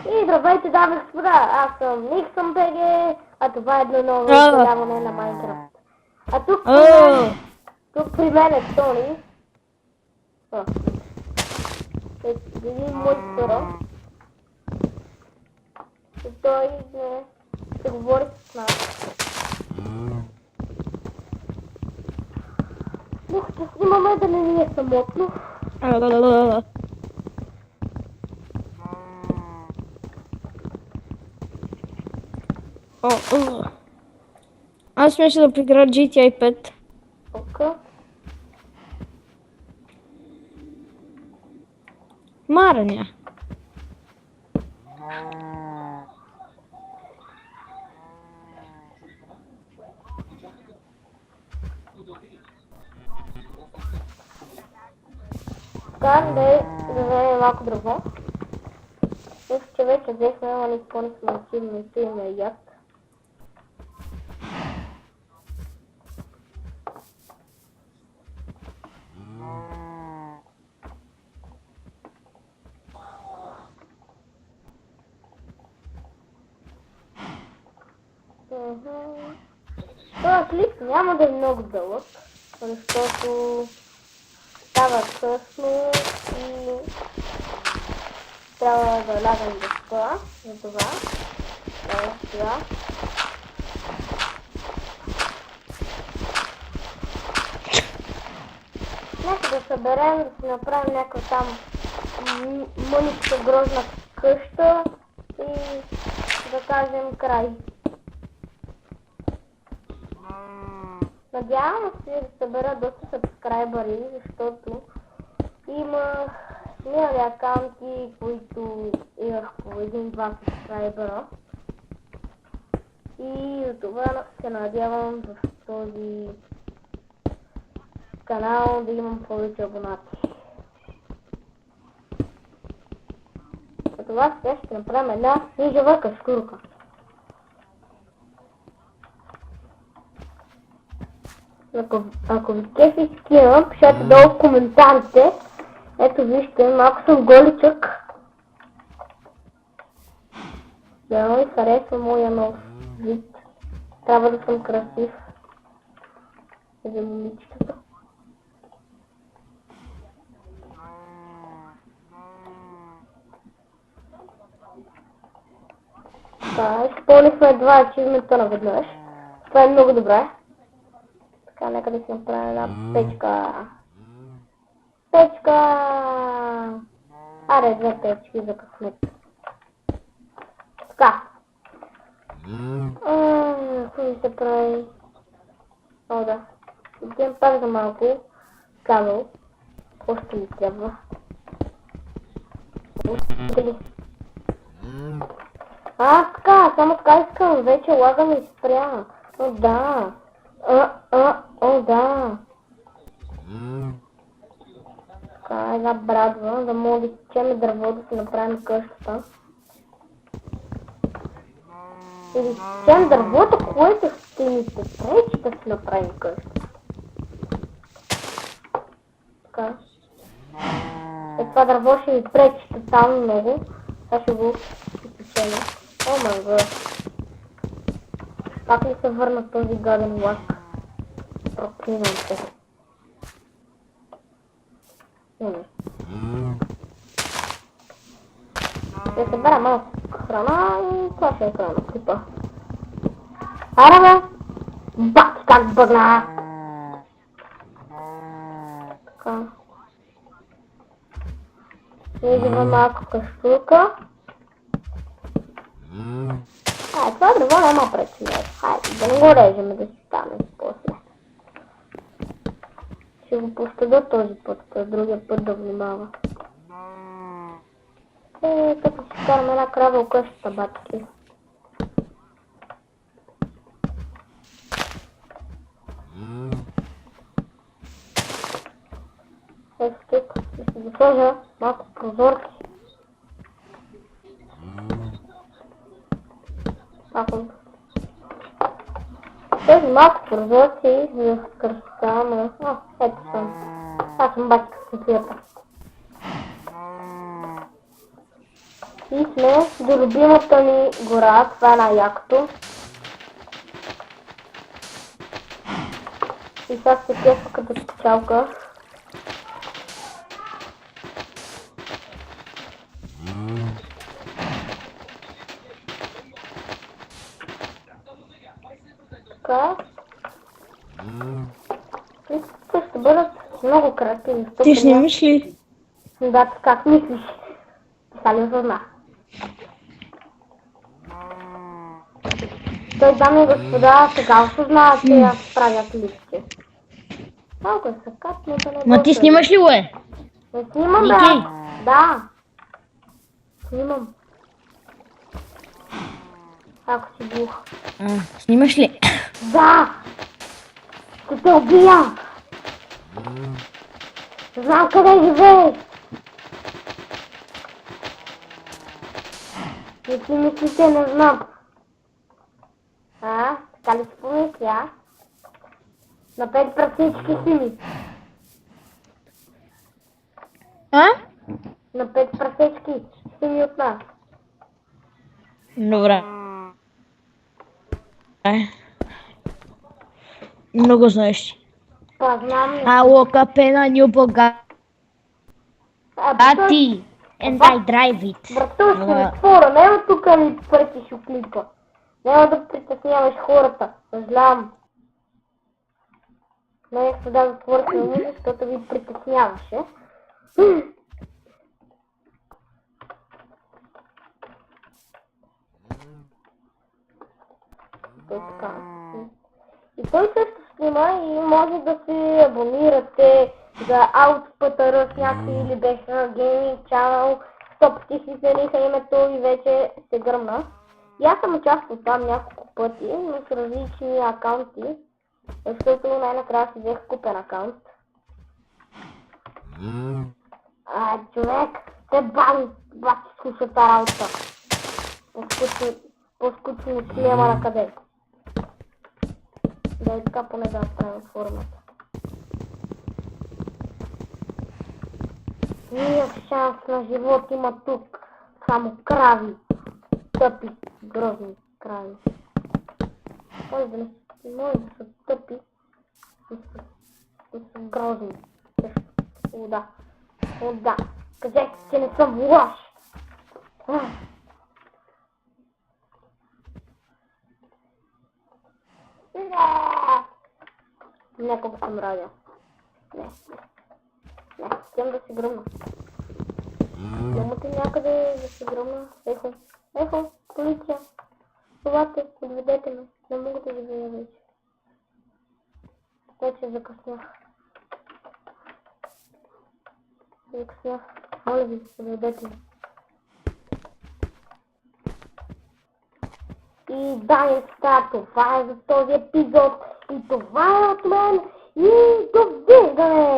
И здравейте, дами и господа, аз съм Никсън БГ, а това е едно ново изявление на Майнкрафт. А тук при мен е Тони. Един мой първо. И той ще говори с нас. Ще снимаме да не ни е самотно. Аз мисля да приграя GTA 5. Окей. Марня. Така, да вземем малко дърво. Мисля, че вече взехме, ама никога не сме сигурни, че има яд. Това клип няма да е много дълъг, защото става късно и трябва да лягам до спа, за това. Сега. Нека да съберем, да си направим някаква там мъничка грозна къща и да кажем край. Надявам се да събера доста сабскрайбъри, защото имах минали акаунти, които имах по един-два сабскрайбъра. И за това се надявам в този канал да имам повече абонати. За това сега ще направим една нижава каскурка. Ако ви кефи скина, пишете долу в коментарите. Ето вижте, малко съм голичък. Да ми харесва моя нов вид. Трябва да съм красив. За момичетата. Така, изпълнихме два ачивмента наведнъж. Това е много добре. Така, нека да си направим една печка. Печка! Аре, две печки за късмет. Така. Какво ми се прави? О, да. Идем пак за малко кабел. Още ми трябва. Така, само така искам. Вече лага ми спря. О, да. О, да. Така, една брадва, да мога да изчеме дърво, да си направим къщата. И да изчем дървото, което ще ни се пречи да си направим къщата. Така. Това дърво ще ми пречи тотално много. Сега ще го изпечеля. О май гад. Пак ли се върна този гаден лак? Проклинам се. Ще събера малко храна и това ще е края на клипа. Аре бе! Бац как бъгна! Така. Идва малко каштурка. Това дърво няма пречи. Хайде, да не го режем, да си стане после. Ще го пощадя този път, другия път да внимава. Като си карам една крава у къщата, батки. Ето тук, ще си го сложа малко прозорци. Тези малко прозорци за красота, но... ето съм. Аз съм бачка с конфията. И сме до любимата ни гора, това е най-якото. И сега се кефа като скачалка. Така. И тук ще бъдат много креативни. Ти снимаш ли? Да, как мислиш? Сега ли осъзна? Той, дами и господа, сега осъзна, че я правят листите. Малко е съкатно, да не Ма ти снимаш ли го е? Не снимам, Ники? брат. Да. Снимам. Ако си глух. Снимаш ли? Да! Ще те убия! Знам къде живееш! Не си мислите, не знам. Така ли си помисля? На 5 прасички си ми. На 5 прасечки си ми от нас. Добре. Много знаеш. Па, знам. Ало, капена, ню бога. Ати, and I drive it. Брато, ще ми спора, няма тук ми прътиш у клипа. Няма да притесняваш хората, съжалявам. Не, да затворите на музика, защото ви притесняваше. Така. И той също снима и може да се абонирате за OutPTR с някакви или BH Gaming Channel. 100 пъти си смениха името и вече се гръмна. И аз съм участвал там няколко пъти, но с различни акаунти, защото най-накрая си взех купен акаунт. Човек, те бати слуша тази работа. По-скучно си няма на къде. Да и така поне да оставим формата. Никакъв шанс на живот има тук. Само крави. Тъпи, грозни крави. Може да са тъпи, но са грозни. О, да. О, да. Кажете, че не съм лош. Няколко съм радя. Не, искам да се гръмна. Няма ти някъде да се гръмна? Ехо, полиция. Елате, подведете ме. Не мога да живея вече. Вече закъснях. Моля ви, подведете ме. И да, това е за този епизод. И това е от мен. И довиждане!